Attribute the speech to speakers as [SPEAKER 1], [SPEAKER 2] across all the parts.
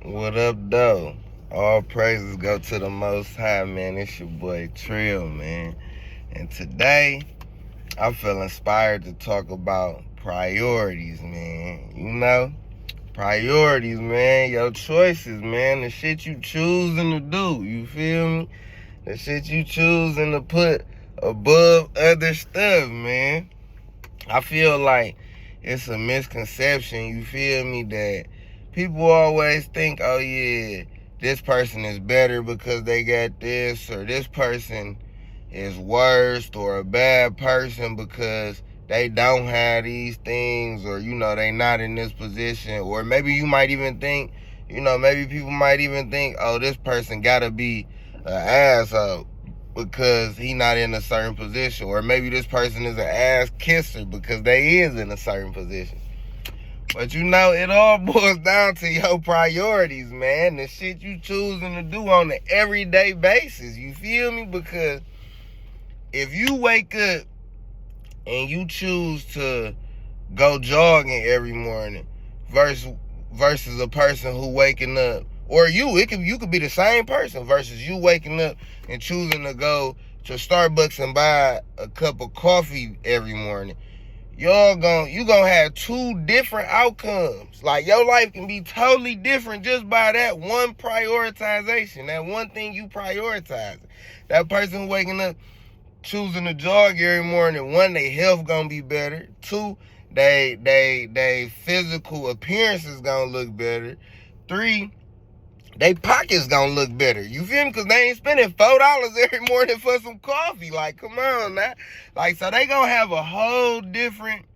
[SPEAKER 1] What up, though? All praises go to the Most High, man. It's your boy Trill, man. And today, I feel inspired to talk about priorities, man. Priorities, man. Your choices, man. The shit you choosing to do, you feel me? The shit you choosing to put above other stuff, man. I feel like it's a misconception, you feel me, that people always think, oh yeah, this person is better because they got this, or this person is worse or a bad person because they don't have these things, or they not in this position. Or maybe you might even think, maybe people might even think, oh, this person gotta be an asshole because he not in a certain position. Or maybe this person is an ass kisser because they is in a certain position. But it all boils down to your priorities, man. The shit you choosing to do on an everyday basis. You feel me? Because if you wake up and you choose to go jogging every morning versus a person who waking up, or you could be the same person versus you waking up and choosing to go to Starbucks and buy a cup of coffee every morning. You gonna have two different outcomes. Like, your life can be totally different just by that one prioritization, that one thing you prioritize. That person waking up choosing to jog every morning, one, their health gonna be better. Two, they physical appearance is gonna look better. Three, they pockets gonna look better. You feel me? Because they ain't spending $4 every morning for some coffee. Like, come on now. Like, so they gonna have a whole different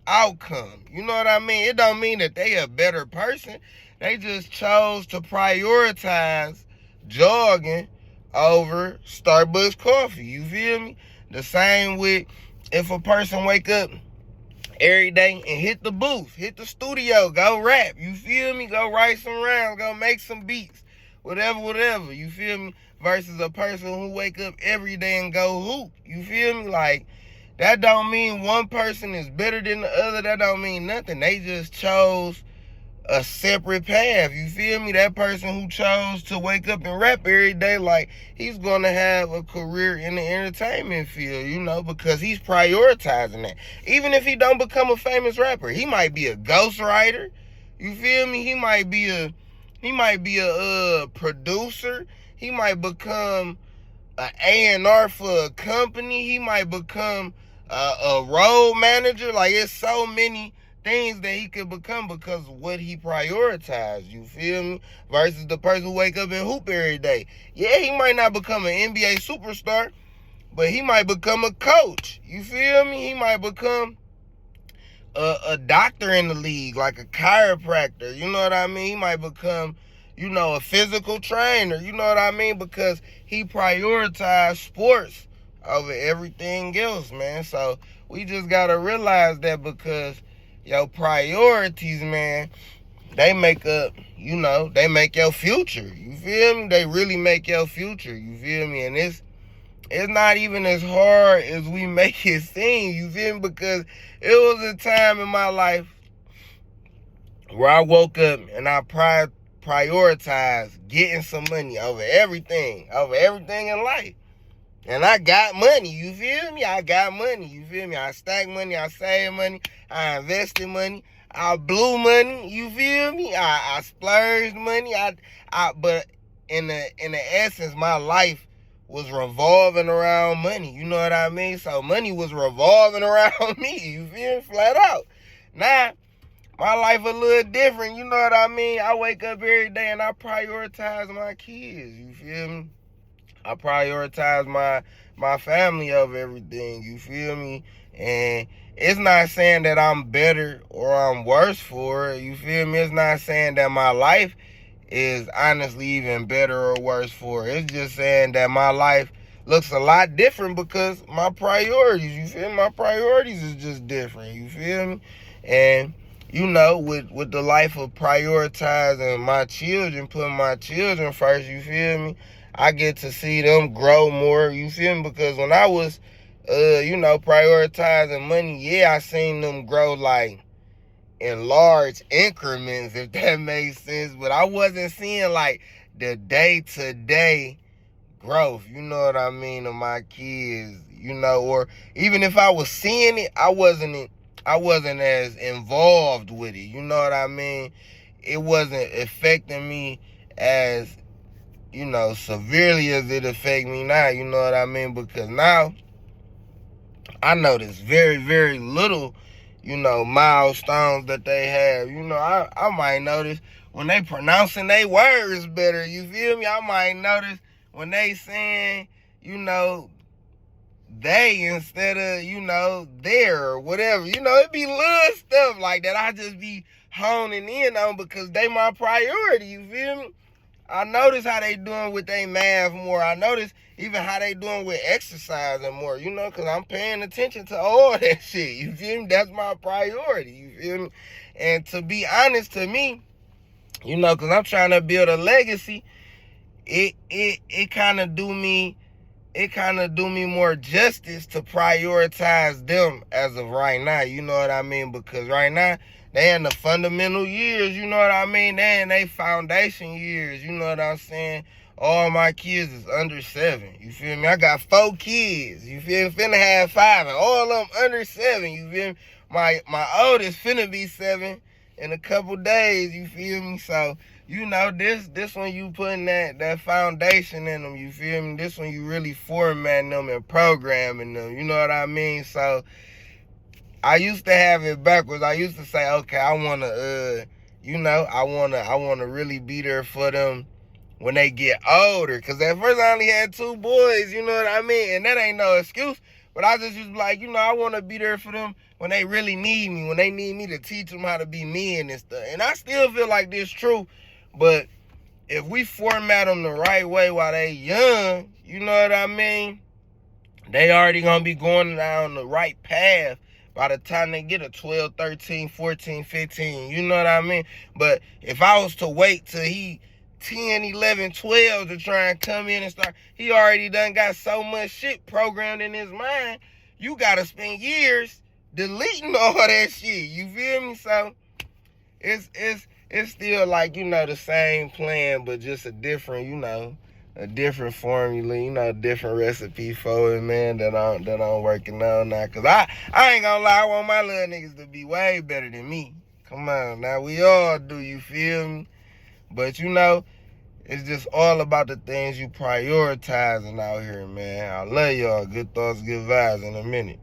[SPEAKER 1] outcome. You know what I mean? It don't mean that they a better person. They just chose to prioritize jogging over Starbucks coffee. You feel me? The same with if a person wake up every day and hit the booth, hit the studio, go rap, you feel me? Go write some rhymes, go make some beats, whatever, you feel me? Versus a person who wake up every day and go hoop, you feel me? Like, that don't mean one person is better than the other. That don't mean nothing. They just chose a separate path, you feel me? That person who chose to wake up and rap every day, like, he's gonna have a career in the entertainment field, because he's prioritizing that. Even if he don't become a famous rapper, he might be a ghostwriter, you feel me? He might be a producer. He might become an A&R for a company. He might become a road manager. Like, it's so many things that he could become because of what he prioritized, you feel me? Versus the person who wake up and hoop every day. Yeah, he might not become an NBA superstar, but he might become a coach, you feel me? He might become a doctor in the league, like a chiropractor, you know what I mean? He might become, a physical trainer, you know what I mean? Because he prioritized sports over everything else, man. So we just gotta realize that, because your priorities, man, they make they make your future. You feel me? They really make your future. You feel me? And it's not even as hard as we make it seem. You feel me? Because it was a time in my life where I woke up and I prioritized getting some money over everything in life. And I got money, you feel me? I got money, you feel me? I stacked money, I saved money, I invested money, I blew money, you feel me? I splurged money, but in the essence, my life was revolving around money, you know what I mean? So money was revolving around me, you feel me? Flat out. Now, my life a little different, you know what I mean? I wake up every day and I prioritize my kids, you feel me? I prioritize my family over everything, you feel me? And it's not saying that I'm better or I'm worse for it, you feel me? It's not saying that my life is honestly even better or worse for it. It's just saying that my life looks a lot different because my priorities, you feel me? My priorities is just different, you feel me? And with the life of prioritizing my children, putting my children first, you feel me? I get to see them grow more, you feel me? Because when I was, prioritizing money, yeah, I seen them grow like in large increments, if that makes sense. But I wasn't seeing like the day-to-day growth, you know what I mean, of my kids, you know, or even if I was seeing it, I wasn't as involved with it, you know what I mean? It wasn't affecting me as, you know, severely as it affect me now, you know what I mean? Because now I notice very, very little, you know, milestones that they have. You know, I might notice when they pronouncing their words better, you feel me? I might notice when they saying, you know, they instead of, you know, there or whatever. You know, it be little stuff like that I just be honing in on because they my priority, you feel me? I notice how they doing with their math more. I notice even how they doing with exercising more, you know, because I'm paying attention to all that shit, you feel me? That's my priority, you feel me? And to be honest, to me, you know, because I'm trying to build a legacy, it kind of do me more justice to prioritize them as of right now, you know what I mean? Because right now, they in the fundamental years, you know what I mean? They in they foundation years, you know what I'm saying? All my kids is under 7, you feel me? I got 4 kids, you feel me? Finna have 5, and all of them under 7, you feel me? My oldest finna be 7 in a couple days, you feel me? So, you know, this when you putting that foundation in them, you feel me? This when you really formatting them and programming them, you know what I mean? So, I used to have it backwards. I used to say, okay, I wanna, you know, I wanna really be there for them when they get older. Cause at first I only had 2 boys, you know what I mean? And that ain't no excuse. But I just used to be like, you know, I wanna be there for them when they really need me, when they need me to teach them how to be men and stuff. And I still feel like this true. But if we format them the right way while they young, you know what I mean? They already gonna be going down the right path by the time they get a 12, 13, 14, 15, you know what I mean? But if I was to wait till he 10, 11, 12 to try and come in and start, he already done got so much shit programmed in his mind, you gotta spend years deleting all that shit, you feel me? So, it's still like, you know, the same plan, but just a different, you know, a different formula, you know, a different recipe for it, man, that I'm working on now. Cause I ain't gonna lie, I want my little niggas to be way better than me. Come on, now we all do, you feel me? But you know, it's just all about the things you prioritizing out here, man. I love y'all. Good thoughts, good vibes in a minute.